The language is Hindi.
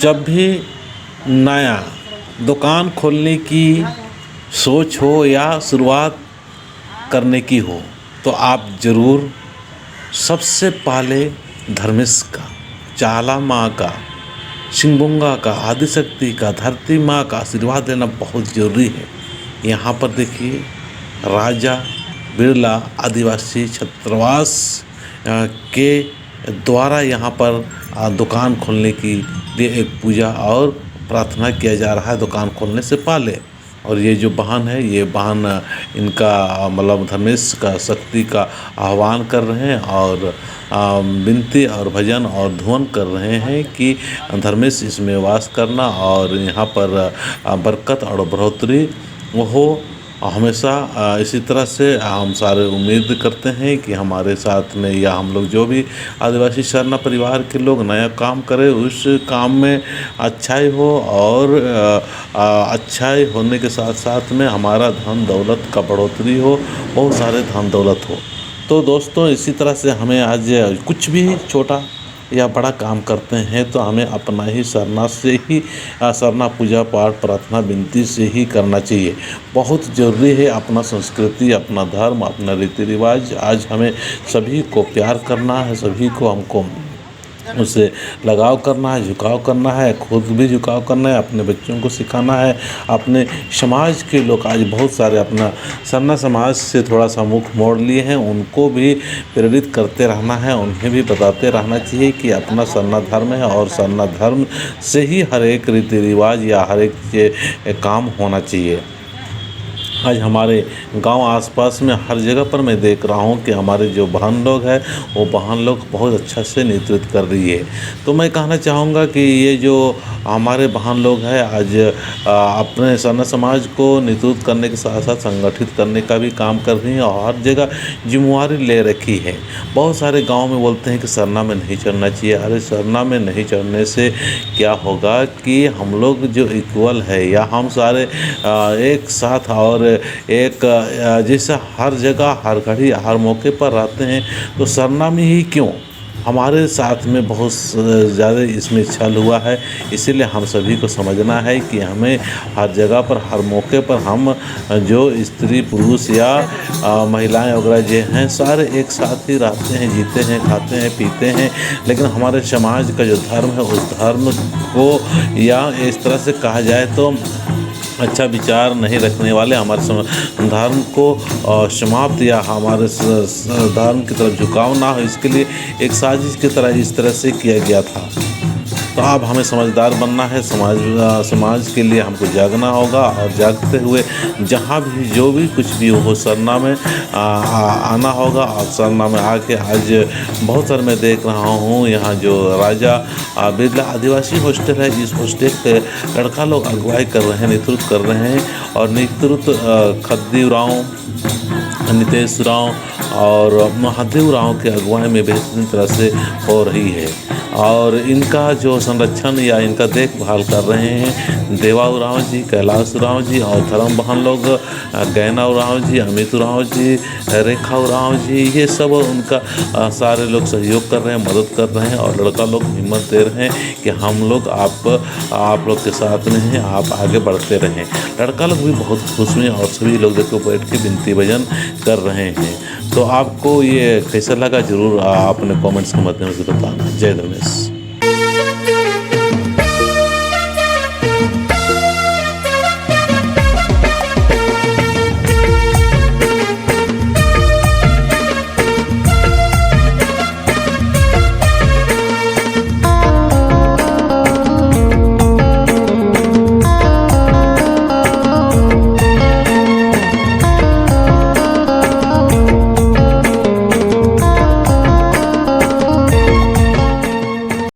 जब भी नया दुकान खोलने की सोच हो या शुरुआत करने की हो तो आप ज़रूर सबसे पहले धर्मेश का, चाला माँ का, शिंगभूंगा का, आदिशक्ति का, धरती माँ का आशीर्वाद लेना बहुत ज़रूरी है। यहाँ पर देखिए राजा बिरला आदिवासी छात्रावास के द्वारा यहाँ पर दुकान खोलने की लिए एक पूजा और प्रार्थना किया जा रहा है दुकान खोलने से पहले। और ये जो वाहन है ये वाहन इनका मतलब धर्मेश का शक्ति का आह्वान कर रहे हैं और विनती और भजन और ध्वन कर रहे हैं कि धर्मेश इसमें वास करना और यहाँ पर बरकत और बढ़ोतरी हो हमेशा। इसी तरह से हम सारे उम्मीद करते हैं कि हमारे साथ में या हम लोग जो भी आदिवासी सरना परिवार के लोग नया काम करें उस काम में अच्छाई हो और अच्छाई होने के साथ साथ में हमारा धन दौलत का बढ़ोतरी हो, बहुत सारे धन दौलत हो। तो दोस्तों इसी तरह से हमें आज कुछ भी छोटा या बड़ा काम करते हैं तो हमें अपना ही सरना से ही सरना पूजा पाठ प्रार्थना विनती से ही करना चाहिए। बहुत ज़रूरी है अपना संस्कृति, अपना धर्म, अपना रीति रिवाज। आज हमें सभी को प्यार करना है, सभी को हमको उससे लगाव करना है, झुकाव करना है, खुद भी झुकाव करना है, अपने बच्चों को सिखाना है। अपने समाज के लोग आज बहुत सारे अपना सरना समाज से थोड़ा सा मुख मोड़ लिए हैं, उनको भी प्रेरित करते रहना है, उन्हें भी बताते रहना चाहिए कि अपना सरना धर्म है और सरना धर्म से ही हर एक रीति रिवाज या हर एक काम होना चाहिए। आज हमारे गांव आसपास में हर जगह पर मैं देख रहा हूं कि हमारे जो बहन लोग हैं वो बहन लोग बहुत अच्छा से नेतृत्व कर रही है। तो मैं कहना चाहूँगा कि ये जो हमारे बहन लोग हैं आज अपने सरना समाज को नेतृत्व करने के साथ साथ संगठित करने का भी काम कर रही हैं और हर जगह जिम्मेवारी ले रखी है। बहुत सारे गाँव में बोलते हैं कि सरना में नहीं चढ़ना चाहिए। अरे सरना में नहीं चढ़ने से क्या होगा कि हम लोग जो इक्वल है या हम सारे एक साथ और एक जैसा हर जगह हर घड़ी हर मौके पर रहते हैं तो सरना में ही क्यों, हमारे साथ में बहुत ज़्यादा इसमें छल हुआ है। इसीलिए हम सभी को समझना है कि हमें हर जगह पर हर मौके पर हम जो स्त्री पुरुष या महिलाएं वगैरह जो हैं सारे एक साथ ही रहते हैं, जीते हैं, खाते हैं, पीते हैं। लेकिन हमारे समाज का जो धर्म है उस धर्म को या इस तरह से कहा जाए तो अच्छा विचार नहीं रखने वाले हमारे धर्म को समाप्त या हमारे धर्म की तरफ झुकाव ना हो, इसके लिए एक साजिश की तरह इस तरह से किया गया था। तो अब हमें समझदार बनना है, समाज के लिए हमको जागना होगा और जागते हुए जहाँ भी जो भी कुछ भी हो सरना में आना होगा। और सरना में आके आज बहुत सारे मैं देख रहा हूँ यहाँ जो राजा बिरला आदिवासी हॉस्टल है, इस हॉस्टल के लड़का लोग अगुवाई कर रहे हैं, नेतृत्व कर रहे हैं और नेतृत्व खद्दी उरांव, नितेश उरांव और महादेव उरांव के अगुवाई में बेहतरीन तरह से हो रही है। और इनका जो संरक्षण या इनका देखभाल कर रहे हैं देवा उरांव जी, कैलाश उरांव जी और धर्म बहन लोग गैना उरांव जी, अमित उरांव जी, रेखा उरांव जी, ये सब उनका सारे लोग सहयोग कर रहे हैं, मदद कर रहे हैं और लड़का लोग हिम्मत दे रहे हैं कि हम लोग आप लोग के साथ में हैं, आप आगे बढ़ते रहें। लड़का लोग भी बहुत खुश हुए और सभी लोग देखो बैठ के विनती भजन कर रहे हैं। तो आपको ये कैसा लगा ज़रूर अपने कमेंट्स के माध्यम से बताना। जय धर्मेश।